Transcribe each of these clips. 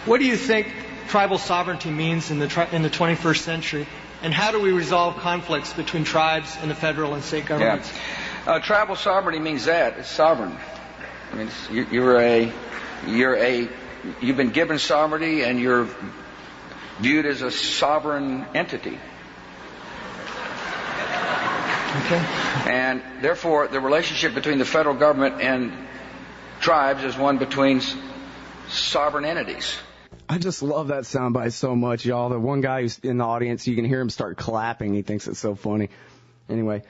What do you think tribal sovereignty means in the 21st century, and how do we resolve conflicts between tribes and the federal and state governments? Tribal sovereignty means that it's sovereign. I mean, you've been given sovereignty, and you're viewed as a sovereign entity. Okay. And therefore, the relationship between the federal government and tribes is one between sovereign entities. I just love that soundbite so much, y'all. The one guy who's in the audience, you can hear him start clapping. He thinks it's so funny. Anyway,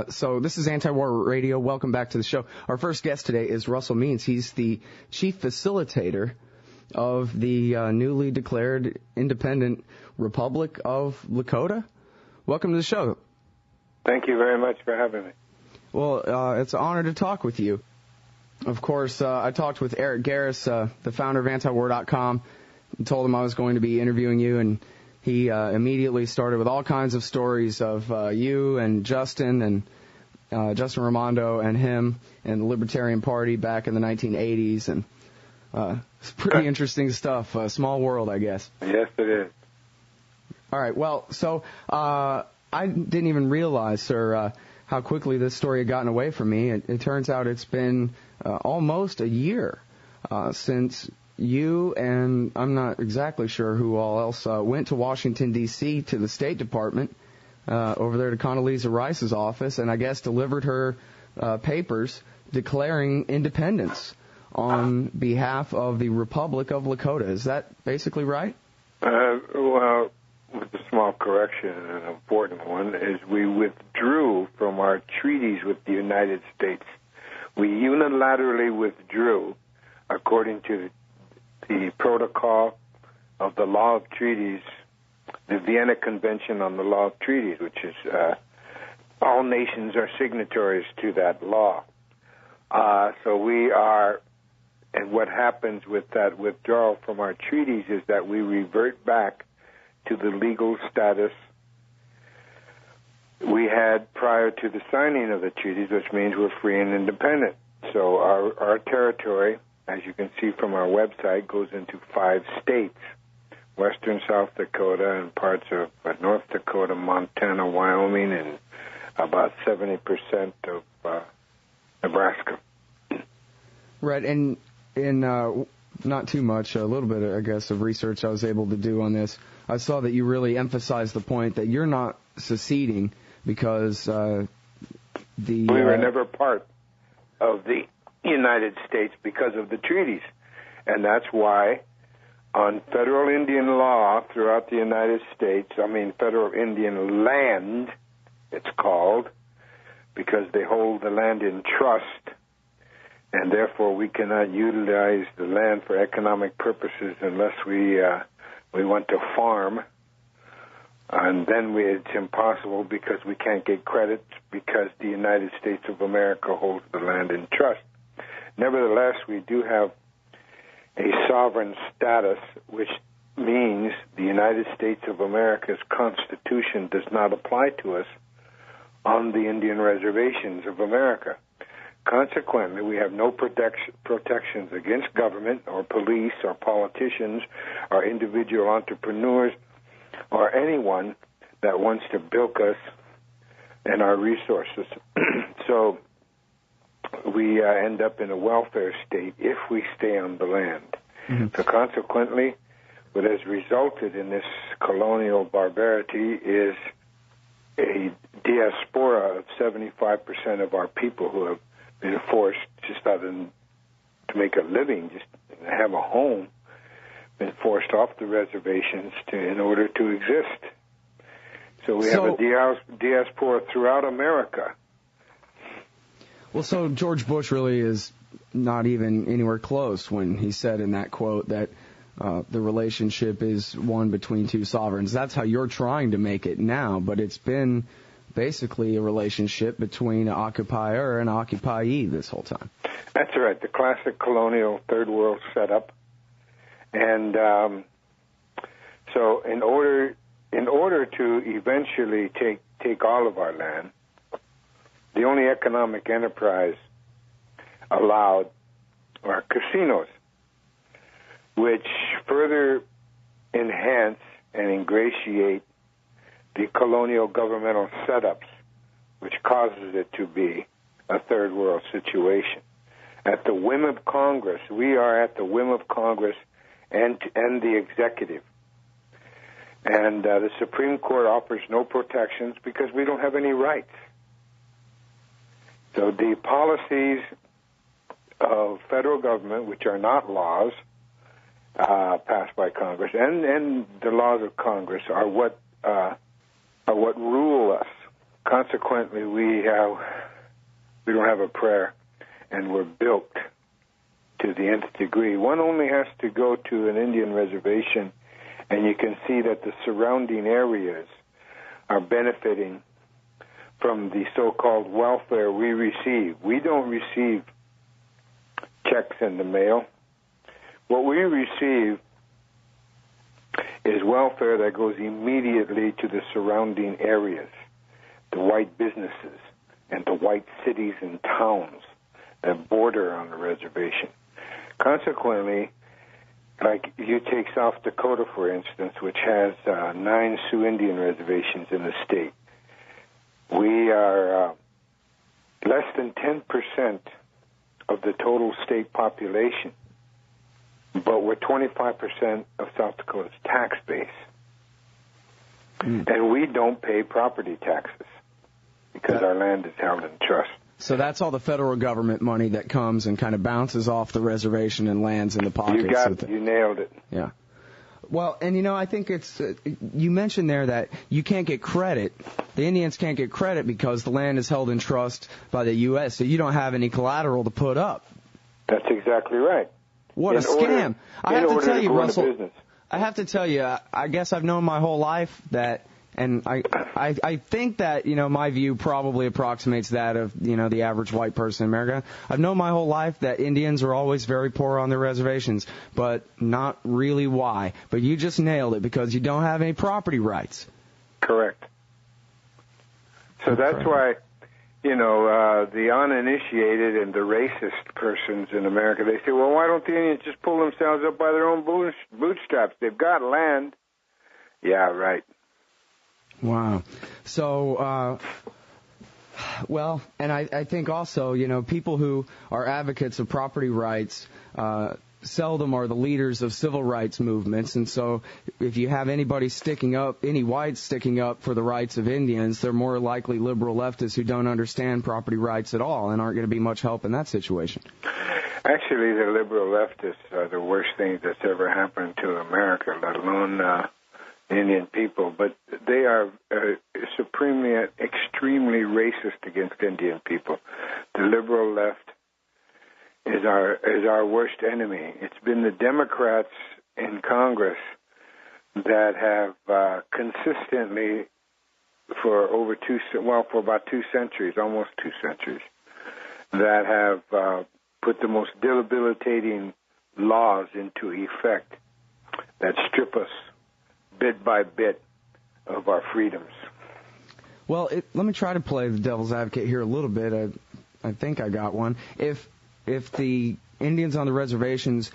so this is Anti-War Radio. Welcome back to the show. Our first guest today is Russell Means. He's the chief facilitator of the newly declared Independent Republic of Lakota. Welcome to the show. Thank you very much for having me. Well, it's an honor to talk with you. Of course, I talked with Eric Garris, the founder of antiwar.com, and told him I was going to be interviewing you, and he immediately started with all kinds of stories of you and Justin Raimondo and him and the Libertarian Party back in the 1980s, and it's pretty interesting stuff. Small world, I guess. Yes, it is. All right, well, so I didn't even realize, sir, how quickly this story had gotten away from me. It turns out it's been almost a year since you and I'm not exactly sure who all else went to Washington, D.C. to the State Department over there to Condoleezza Rice's office, and I guess delivered her papers declaring independence on behalf of the Republic of Lakota. Is that basically right? Well, with a small correction, an important one, is we withdrew from our treaties with the United States. We unilaterally withdrew according to the protocol of the Law of Treaties, the Vienna Convention on the Law of Treaties, which is all nations are signatories to that law. So we are, and what happens with that withdrawal from our treaties is that we revert back to the legal status we had prior to the signing of the treaties, which means we're free and independent. So our territory, as you can see from our website, goes into 5 states: western South Dakota and parts of North Dakota, Montana, Wyoming, and about 70% of Nebraska. Right, and in not too much, a little bit, I guess, of research I was able to do on this, I saw that you really emphasized the point that you're not seceding because we were never part of the United States because of the treaties. And that's why on federal Indian law throughout the United States, federal Indian land, it's called, because they hold the land in trust, and therefore we cannot utilize the land for economic purposes unless we want to farm. And then it's impossible because we can't get credit because the United States of America holds the land in trust. Nevertheless, we do have a sovereign status, which means the United States of America's Constitution does not apply to us on the Indian reservations of America. Consequently, we have no protections against government or police or politicians or individual entrepreneurs or anyone that wants to bilk us and our resources. So we end up in a welfare state if we stay on the land. Mm-hmm. So consequently, what has resulted in this colonial barbarity is a diaspora of 75% of our people who have been forced just to make a living, just have a home, been forced off the reservations in order to exist. So we have a diaspora throughout America. Well, so George Bush really is not even anywhere close when he said in that quote that the relationship is one between two sovereigns. That's how you're trying to make it now, but it's been basically a relationship between an occupier and occupyee this whole time. That's right, the classic colonial third world setup. And So in order to eventually take all of our land, the only economic enterprise allowed are casinos, which further enhance and ingratiate the colonial governmental setups, which causes it to be a third world situation. At the whim of Congress, we are at the whim of Congress and the executive. And the Supreme Court offers no protections because we don't have any rights. So the policies of federal government, which are not laws passed by Congress, and the laws of Congress are what rule us. Consequently, we don't have a prayer, and we're built to the nth degree. One only has to go to an Indian reservation, and you can see that the surrounding areas are benefiting from the so-called welfare we receive. We don't receive checks in the mail. What we receive is welfare that goes immediately to the surrounding areas, the white businesses and the white cities and towns that border on the reservation. Consequently, like you take South Dakota, for instance, which has 9 Sioux Indian reservations in the state. We are less than 10% of the total state population, but we're 25% of South Dakota's tax base. And we don't pay property taxes because our land is held in trust. So that's all the federal government money that comes and kind of bounces off the reservation and lands in the pockets. You nailed it. Yeah. Well, and I think it's, you mentioned there that you can't get credit. The Indians can't get credit because the land is held in trust by the U.S., so you don't have any collateral to put up. That's exactly right. What a scam. I have to tell you, Russell, I have to tell you, I guess I've known my whole life that, and I think that, my view probably approximates that of, the average white person in America. I've known my whole life that Indians are always very poor on their reservations, but not really why. But you just nailed it, because you don't have any property rights. Correct. So that's why, the uninitiated and the racist persons in America, they say, well, why don't the Indians just pull themselves up by their own bootstraps? They've got land. Yeah, right. Wow. So, well, and I think also, people who are advocates of property rights seldom are the leaders of civil rights movements. And so if you have anybody sticking up, any whites sticking up for the rights of Indians, they're more likely liberal leftists who don't understand property rights at all and aren't going to be much help in that situation. Actually, the liberal leftists are the worst thing that's ever happened to America, let alone Indian people, but they are supremely, extremely racist against Indian people. The liberal left is our worst enemy. It's been the Democrats in Congress that have consistently, for about 2 centuries, almost 2 centuries, that have put the most debilitating laws into effect that strip us bit by bit of our freedoms. Well, let me try to play the devil's advocate here a little bit. I think I got one. If the Indians on the reservations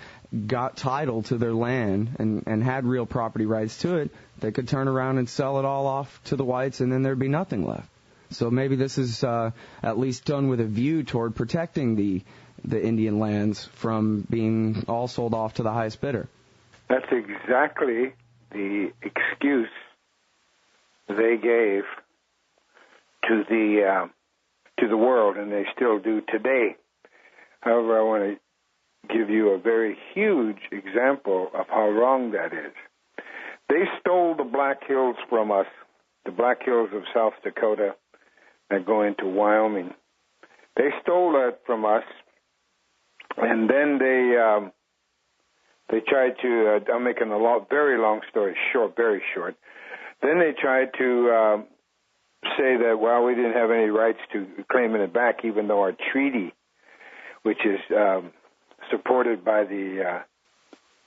got title to their land and had real property rights to it, they could turn around and sell it all off to the whites, and then there'd be nothing left. So maybe this is at least done with a view toward protecting the Indian lands from being all sold off to the highest bidder. That's exactly the excuse they gave to the world, and they still do today. However, I want to give you a very huge example of how wrong that is. They stole the Black Hills from us, the Black Hills of South Dakota that go into Wyoming. They stole that from us, and then they tried to, I'm making a very long story short, very short. Then they tried to say that, well, we didn't have any rights to claiming it back, even though our treaty, which is supported by the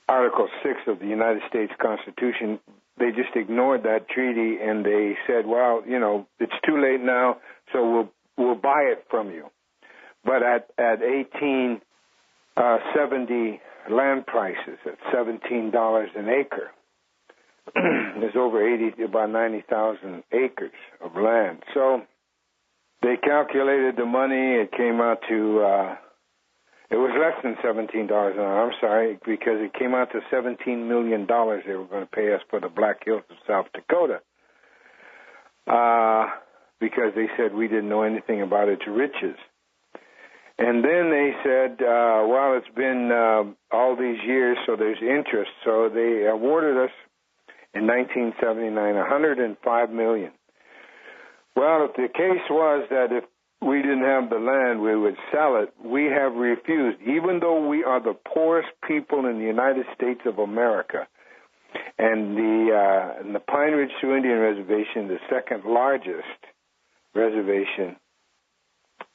Article 6 of the United States Constitution, they just ignored that treaty, and they said, well, it's too late now, so we'll buy it from you. But at 1870 land prices, at $17 an acre, there's about 90,000 acres of land. So they calculated the money. It came out to, it was less than $17 an hour, I'm sorry, because it came out to $17 million they were going to pay us for the Black Hills of South Dakota, because they said we didn't know anything about its riches. And then they said, well, it's been all these years, so there's interest. So they awarded us in 1979 $105 million. Well, if the case was that if we didn't have the land, we would sell it, we have refused, even though we are the poorest people in the United States of America. And the Pine Ridge Sioux Indian Reservation, the second largest reservation,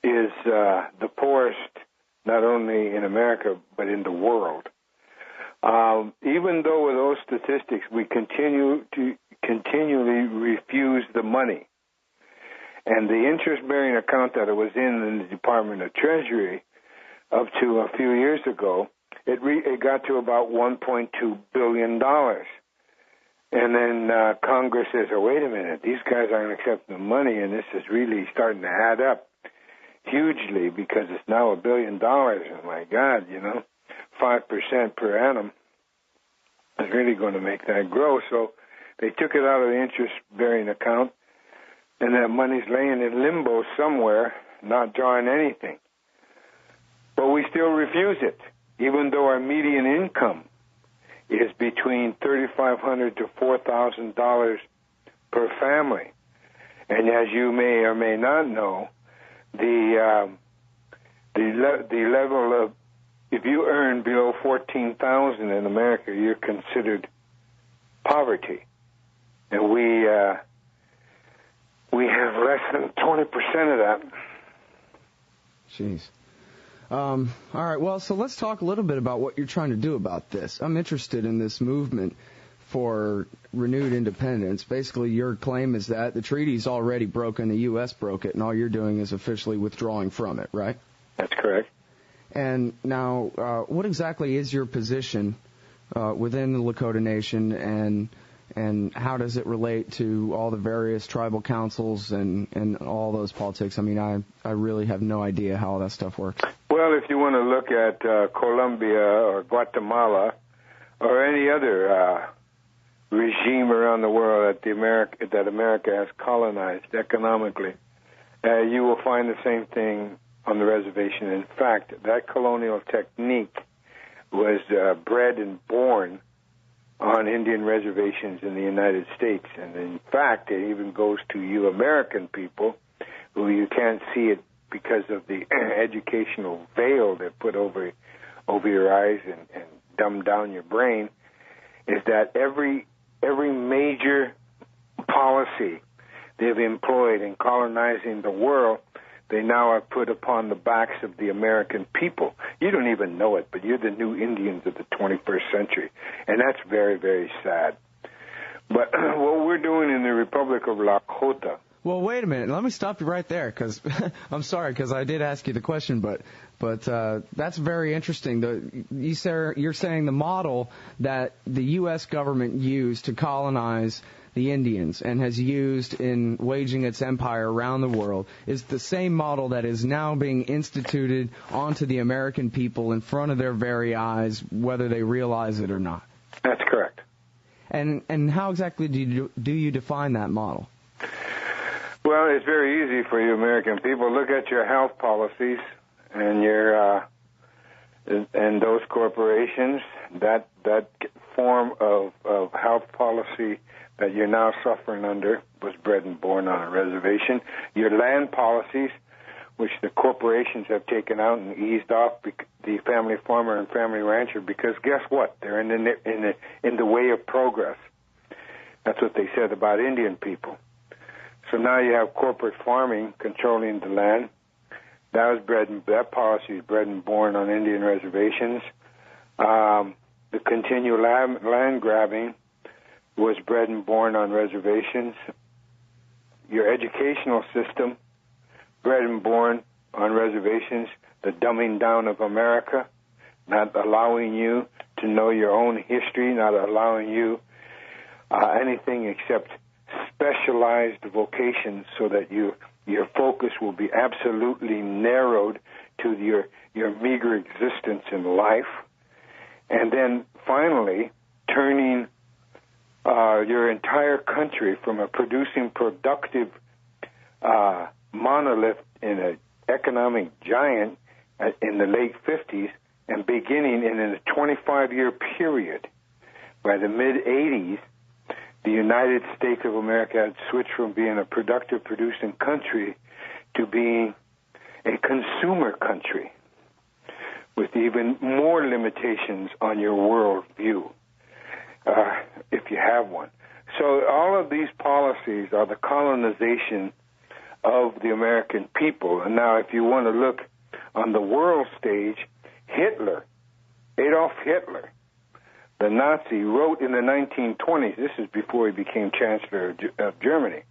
is the poorest not only in America but in the world. Even though with those statistics, we continually refuse the money. And the interest-bearing account that it was in the Department of Treasury up to a few years ago, it got to about $1.2 billion. And then Congress says, oh, wait a minute, these guys aren't accepting the money, and this is really starting to add up hugely because it's now $1 billion. And my God, 5% per annum is really going to make that grow. So they took it out of the interest-bearing account, and that money's laying in limbo somewhere, not drawing anything. But we still refuse it, even though our median income is between $3,500 to $4,000 per family. And as you may or may not know, the level of, if you earn below $14,000 in America, you're considered poverty, and we have less than 20% of that. Jeez. All right, well, so let's talk a little bit about what you're trying to do about this. I'm interested in this movement for renewed independence. Basically, your claim is that the treaty's already broken, the U.S. broke it, and all you're doing is officially withdrawing from it, right? That's correct. And now, what exactly is your position within the Lakota Nation, and how does it relate to all the various tribal councils and all those politics? I mean, I really have no idea how all that stuff works. Well, if you want to look at Colombia or Guatemala or any other regime around the world that America has colonized economically, you will find the same thing on the reservation. In fact, that colonial technique was bred and born on Indian reservations in the United States. And in fact, it even goes to you American people who you can't see it because of the educational veil they put over your eyes and dumb down your brain, is that every major policy they've employed in colonizing the world, they now are put upon the backs of the American people. You don't even know it, but you're the new Indians of the 21st century, and that's very, very sad. But what we're doing in the Republic of Lakota... Well, wait a minute. Let me stop you right there, because I'm sorry, because I did ask you the question, but that's very interesting. You're saying the model that the U.S. government used to colonize the Indians and has used in waging its empire around the world is the same model that is now being instituted onto the American people in front of their very eyes, whether they realize it or not. That's correct. And how exactly do you define that model? Well, it's very easy for you American people. Look at your health policies and your and those corporations. That form of health policy that you're now suffering under was bred and born on a reservation. Your land policies, which the corporations have taken out and eased off the family farmer and family rancher, because guess what? They're in the way of progress. That's what they said about Indian people. So now you have corporate farming controlling the land. That policy is bred and born on Indian reservations. The continual land grabbing was bred and born on reservations. Your educational system, bred and born on reservations, the dumbing down of America, not allowing you to know your own history, not allowing you anything except specialized vocations so that your focus will be absolutely narrowed to your meager existence in life. And then finally, turning your entire country from a producing productive monolith in an economic giant in the late 50s and beginning in a 25-year period. By the mid-80s, the United States of America had switched from being a productive producing country to being a consumer country with even more limitations on your world view, if you have one. So all of these policies are the colonization of the American people. And now if you want to look on the world stage, Hitler, Adolf Hitler, the Nazi, wrote in the 1920s, this is before he became Chancellor of Germany,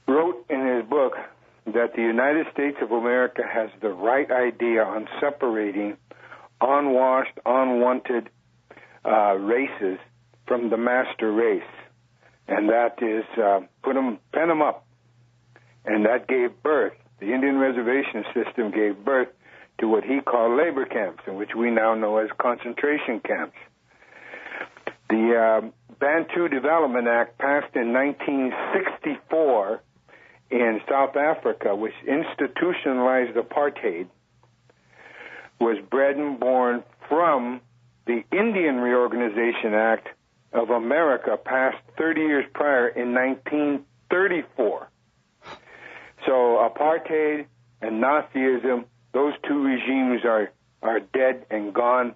wrote in his book that the United States of America has the right idea on separating unwashed, unwanted races from the master race. And that is, pen them up. And that gave birth, the Indian reservation system gave birth to what he called labor camps, in which we now know as concentration camps. The Bantu Development Act passed in 1964 in South Africa, which institutionalized apartheid, was bred and born from the Indian Reorganization Act of America, passed 30 years prior in 1934. So apartheid and Nazism, those two regimes are dead and gone,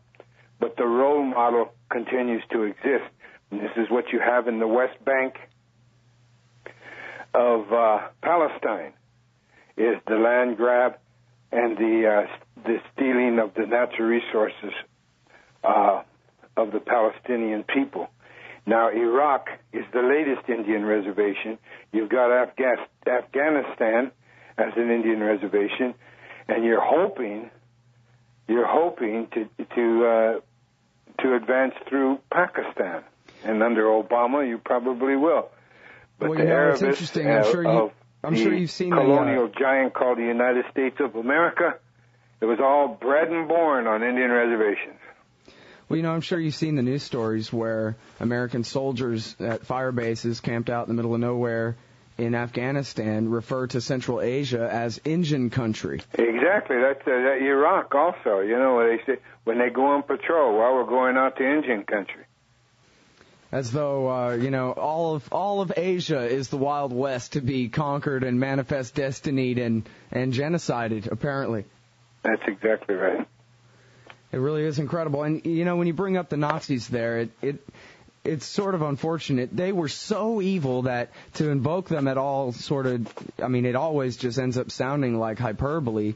but the role model continues to exist. And this is what you have in the West Bank of Palestine, is the land grab and the stealing of the natural resources of the Palestinian people. Now, Iraq is the latest Indian reservation. You've got Afghanistan as an Indian reservation, and you're hoping to advance through Pakistan. And under Obama, you probably will. But well, the Arabs it's interesting. I'm sure you've seen colonial giant called the United States of America. It was all bred and born on Indian reservations. Well, I'm sure you've seen the news stories where American soldiers at fire bases camped out in the middle of nowhere in Afghanistan refer to Central Asia as Indian country. Exactly. That's Iraq also. They say when they go on patrol, well, we're going out to Indian country. As though, all of Asia is the Wild West to be conquered and manifest destinied and genocided, apparently. That's exactly right. It really is incredible. And, when you bring up the Nazis there, it's sort of unfortunate. They were so evil that to invoke them at all it always just ends up sounding like hyperbole,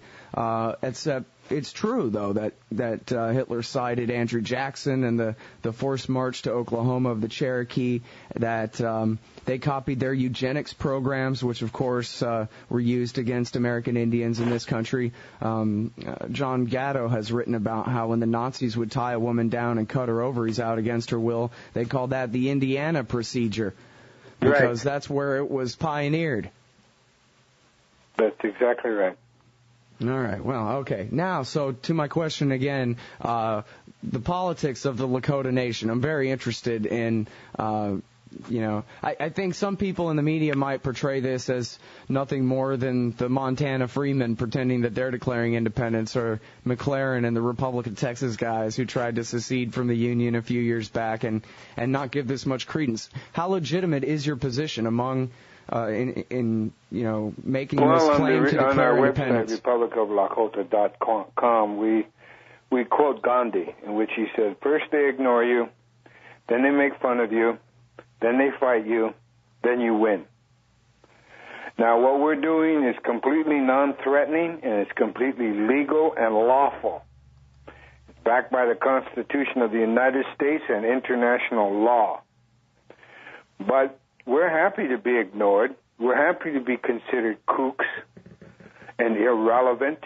except it's true, though, that Hitler cited Andrew Jackson and the forced march to Oklahoma of the Cherokee, that they copied their eugenics programs, which, of course, were used against American Indians in this country. John Gatto has written about how when the Nazis would tie a woman down and cut her ovaries out against her will, they called that the Indiana procedure, because that's where it was pioneered. That's exactly right. All right. Well, okay. Now, so to my question again, the politics of the Lakota Nation. I'm very interested in, I think some people in the media might portray this as nothing more than the Montana Freemen pretending that they're declaring independence, or McLaren and the Republic of Texas guys who tried to secede from the Union a few years back and not give this much credence. How legitimate is your position among in making this claim to declare independence? On our website, republicoflakota.com, we quote Gandhi, in which he said, first they ignore you, then they make fun of you, then they fight you, then you win. Now, what we're doing is completely non-threatening, and it's completely legal and lawful. It's backed by the Constitution of the United States and international law. But we're happy to be ignored. We're happy to be considered kooks and irrelevant.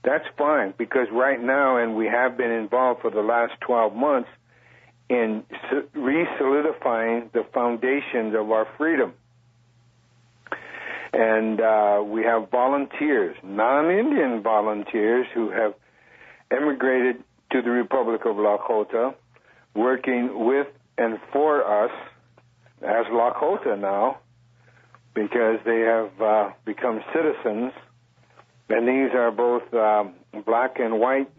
That's fine, because right now, and we have been involved for the last 12 months, in re-solidifying the foundations of our freedom. And we have volunteers, non-Indian volunteers, who have emigrated to the Republic of Lakota, working with and for us as Lakota now, because they have become citizens. And these are both black and white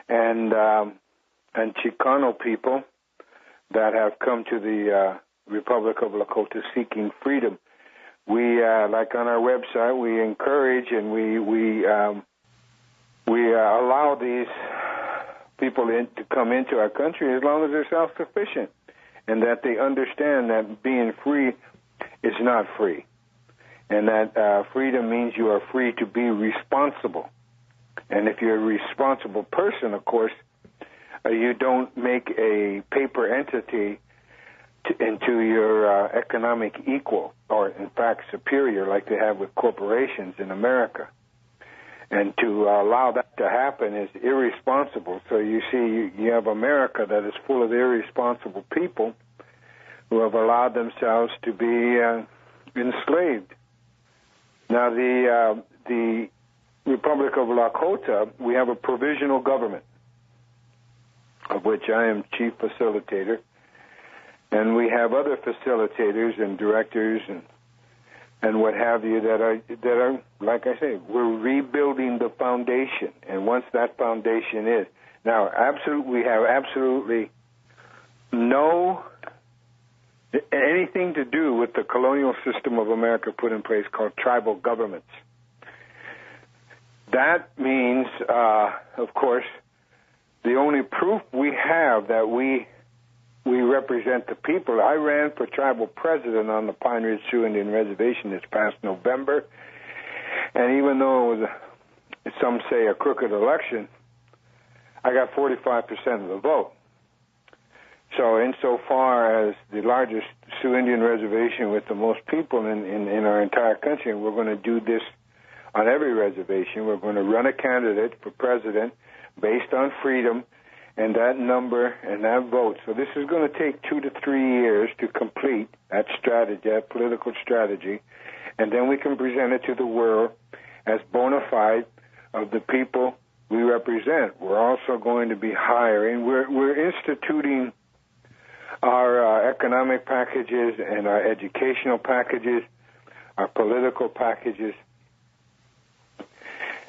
and Chicano people that have come to the Republic of Lakota seeking freedom. We, like on our website, we encourage and we allow these people to come into our country as long as they're self-sufficient, and that they understand that being free is not free, and that freedom means you are free to be responsible. And if you're a responsible person, of course, you don't make a paper entity into your economic equal, or in fact superior, like they have with corporations in America. And to allow that to happen is irresponsible. So you see, you have America that is full of irresponsible people who have allowed themselves to be enslaved. Now, the Republic of Lakota, we have a provisional government, of which I am chief facilitator, and we have other facilitators and directors and what have you that are, like I say, we're rebuilding the foundation. And once that foundation is now, we have absolutely no anything to do with the colonial system of America put in place called tribal governments. That means, of course, the only proof we have that we represent the people. I ran for tribal president on the Pine Ridge Sioux Indian Reservation this past November, and even though it was, some say, a crooked election, I got 45% of the vote. So insofar as the largest Sioux Indian reservation with the most people in our entire country, and we're going to do this on every reservation, we're going to run a candidate for president based on freedom and that number and that vote. So this is going to take 2 to 3 years to complete that strategy, that political strategy, and then we can present it to the world as bona fide of the people we represent. We're also going to be hiring. We're instituting our economic packages and our educational packages, our political packages,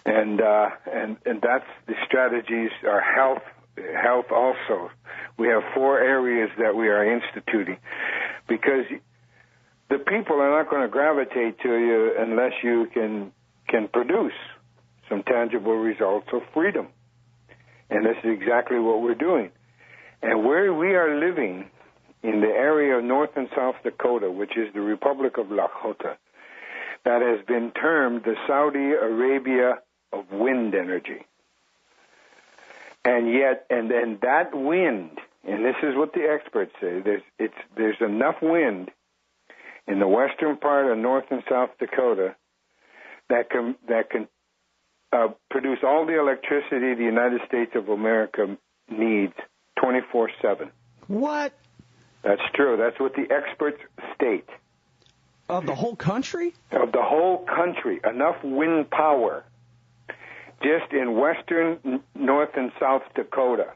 and that's the strategies. Our health also. We have 4 areas that we are instituting, because the people are not going to gravitate to you unless you can produce some tangible results of freedom. And this is exactly what we're doing. And where we are living in the area of North and South Dakota, which is the Republic of Lakota, that has been termed the Saudi Arabia of wind energy. And yet, and that wind, and this is what the experts say, there's enough wind in the western part of North and South Dakota that can produce all the electricity the United States of America needs 24/7. What? That's true. That's what the experts state. Of the whole country? Of the whole country. Enough wind power just in western North and South Dakota.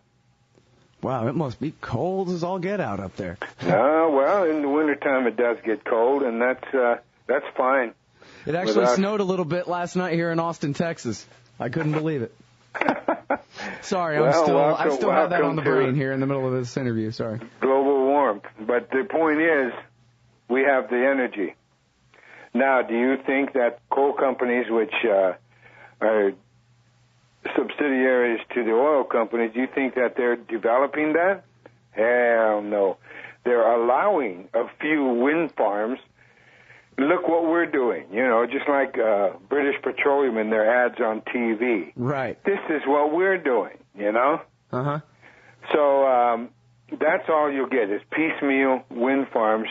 Wow, it must be cold as all get out up there. Well, in the wintertime it does get cold, and that's fine. It actually snowed a little bit last night here in Austin, Texas. I couldn't believe it. Sorry, I still have that on the brain here in the middle of this interview. Sorry. Global warmth. But the point is, we have the energy. Now, do you think that coal companies, which are subsidiaries to the oil companies, do you think that they're developing that? Hell no. They're allowing a few wind farms. Look what we're doing, just like British Petroleum in their ads on TV. Right. This is what we're doing, Uh-huh. So that's all you'll get is piecemeal wind farms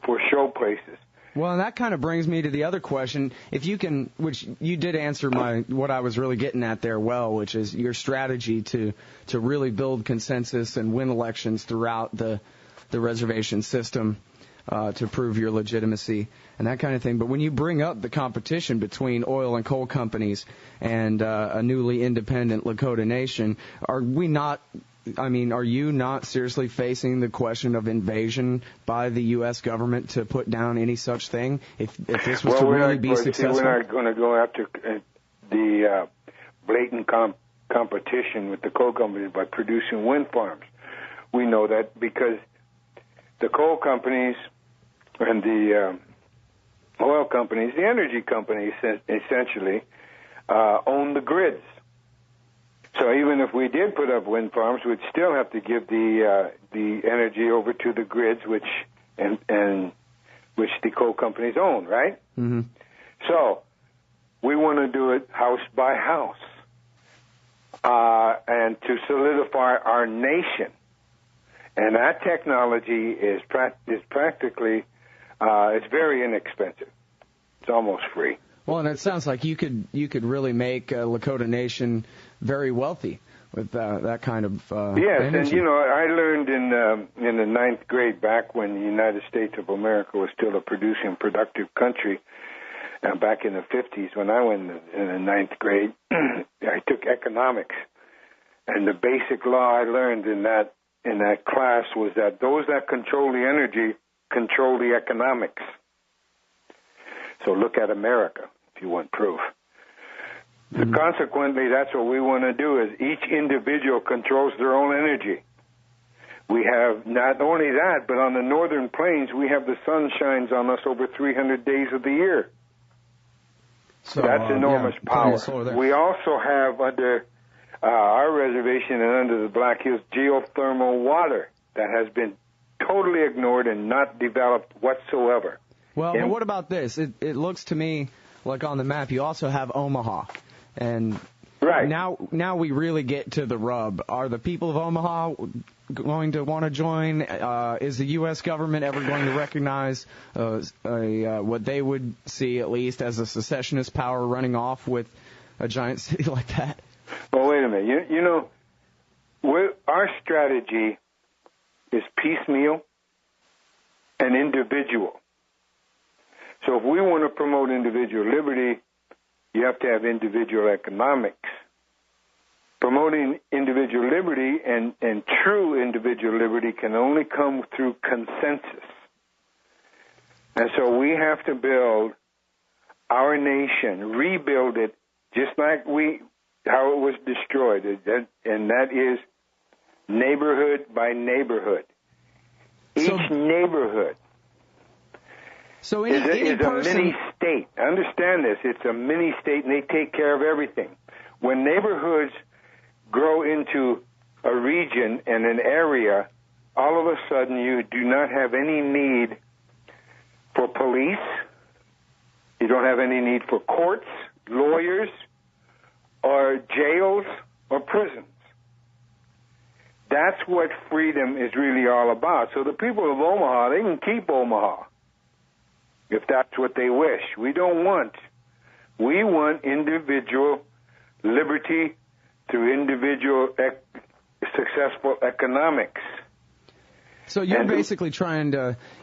for show places. Well, and that kind of brings me to the other question. If you can, which you did answer what I was really getting at there well, which is your strategy to really build consensus and win elections throughout the reservation system to prove your legitimacy and that kind of thing. But when you bring up the competition between oil and coal companies and a newly independent Lakota nation, are you not seriously facing the question of invasion by the U.S. government to put down any such thing? If this was to really be successful? We're not going to go after the blatant competition with the coal companies by producing wind farms. We know that because the coal companies and the oil companies, the energy companies essentially, own the grids. So even if we did put up wind farms, we'd still have to give the energy over to the grids, which the coal companies own, right? Mm-hmm. So we want to do it house by house, and to solidify our nation. And that technology is practically it's very inexpensive. It's almost free. Well, and it sounds like you could really make Lakota Nation very wealthy with that kind of yes, energy. And I learned in the ninth grade, back when the United States of America was still a producing, productive country. Back in the 50s, when I went in the ninth grade, I took economics, and the basic law I learned in that class was that those that control the energy control the economics. So look at America if you want proof. Mm-hmm. So consequently, that's what we want to do, is each individual controls their own energy. We have not only that, but on the northern plains, we have the sun shines on us over 300 days of the year. So that's enormous power. We also have under our reservation and under the Black Hills geothermal water that has been totally ignored and not developed whatsoever. Well, but what about this? It looks to me like on the map you also have Omaha. And right. Now we really get to the rub. Are the people of Omaha going to want to join? Is the U.S. government ever going to recognize what they would see at least as a secessionist power running off with a giant city like that? Well, wait a minute. Our strategy is piecemeal and individual. So if we want to promote individual liberty, you have to have individual economics. Promoting individual liberty and true individual liberty can only come through consensus. And so we have to build our nation, rebuild it just like how it was destroyed, and that is neighborhood by neighborhood. Each neighborhood is a mini state. Understand this. It's a mini state, and they take care of everything. When neighborhoods grow into a region and an area, all of a sudden you do not have any need for police. You don't have any need for courts, lawyers, or jails, or prisons. That's what freedom is really all about. So the people of Omaha, they can keep Omaha if that's what they wish. We want individual liberty through individual successful economics. So you're basically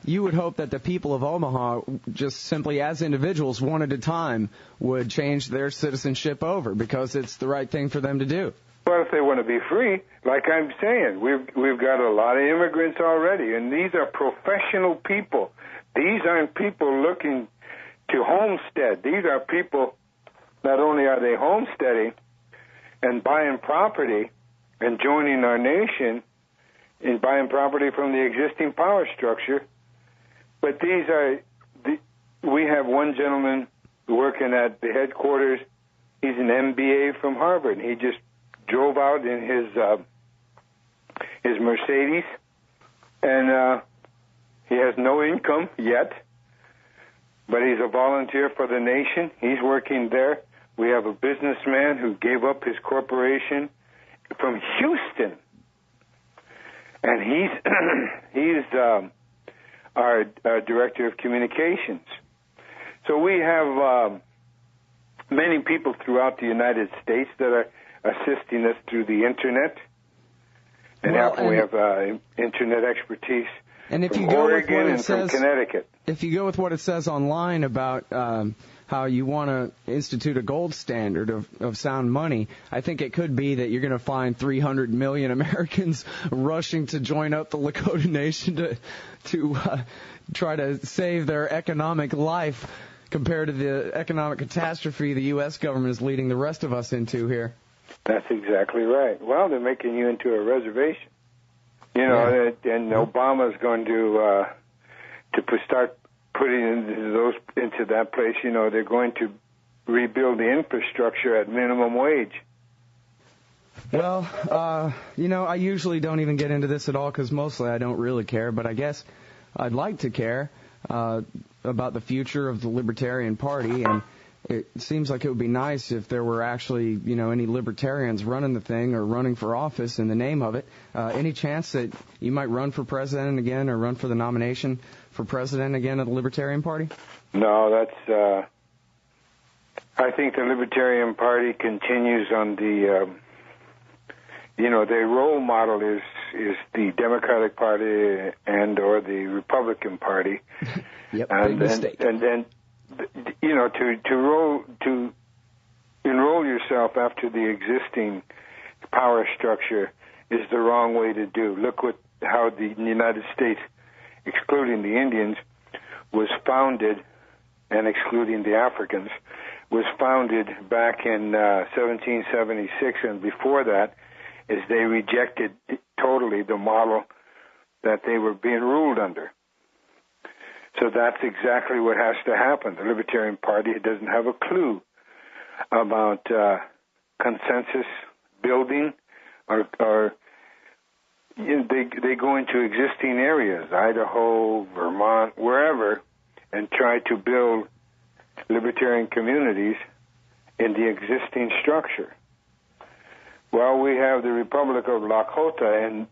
you would hope that the people of Omaha, just simply as individuals, one at a time, would change their citizenship over because it's the right thing for them to do. Well, if they want to be free, like I'm saying, we've got a lot of immigrants already, and these are professional people. These aren't people looking to homestead. These are people, not only are they homesteading and buying property and joining our nation in buying property from the existing power structure, but we have one gentleman working at the headquarters. He's an MBA from Harvard. He just drove out in his Mercedes, and he has no income yet, but he's a volunteer for the nation. He's working there. We have a businessman who gave up his corporation from Houston and he's our director of communications. So we have many people throughout the United States that are assisting us through the internet, and we have internet expertise and if from you go Oregon with what it and says, from Connecticut. If you go with what it says online about how you want to institute a gold standard of sound money, I think it could be that you're going to find 300 million Americans rushing to join up the Lakota Nation to try to save their economic life compared to the economic catastrophe the U.S. government is leading the rest of us into here. That's exactly right. Well, they're making you into a reservation. You know, and Obama's going to start putting into that place. You know, they're going to rebuild the infrastructure at minimum wage. Well, I usually don't even get into this at all because mostly I don't really care, but I guess I'd like to care about the future of the Libertarian Party, and it seems like it would be nice if there were actually, any libertarians running the thing or running for office in the name of it. Any chance that you might run for president again or run for the nomination for president again of the Libertarian Party? No, that's. I think the Libertarian Party continues on the. Their role model is the Democratic Party and or the Republican Party. Yep, big mistake. And then. To enroll yourself after the existing power structure is the wrong way to do. Look how the United States, excluding the Indians, was founded, and excluding the Africans, was founded back in 1776, and before that, is they rejected totally the model that they were being ruled under. So that's exactly what has to happen. The Libertarian Party doesn't have a clue about consensus building, or they go into existing areas, Idaho, Vermont, wherever, and try to build libertarian communities in the existing structure. Well, we have the Republic of Lakota, and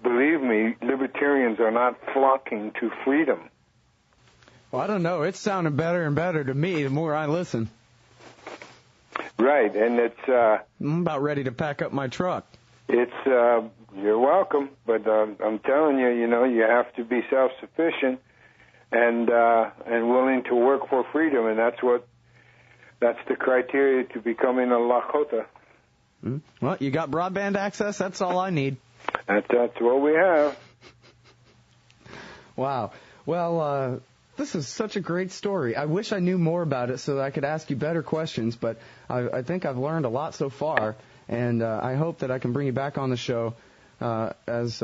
believe me, libertarians are not flocking to freedom. Well, I don't know. It's sounding better and better to me the more I listen. Right, and it's... I'm about ready to pack up my truck. It's... you're welcome, but I'm telling you, you have to be self-sufficient and willing to work for freedom, and that's the criteria to becoming a Lakota. Well, you got broadband access? That's all I need. That's what we have. Wow. Well, this is such a great story. I wish I knew more about it so that I could ask you better questions, but I think I've learned a lot so far, and I hope that I can bring you back on the show as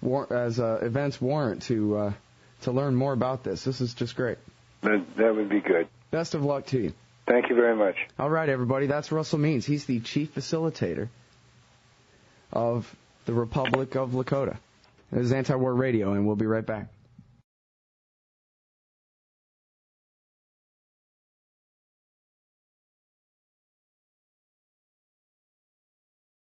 events warrant to learn more about this. This is just great. That would be good. Best of luck to you. Thank you very much. All right, everybody. That's Russell Means. He's the chief facilitator of the Republic of Lakota. This is Anti-War Radio, and we'll be right back.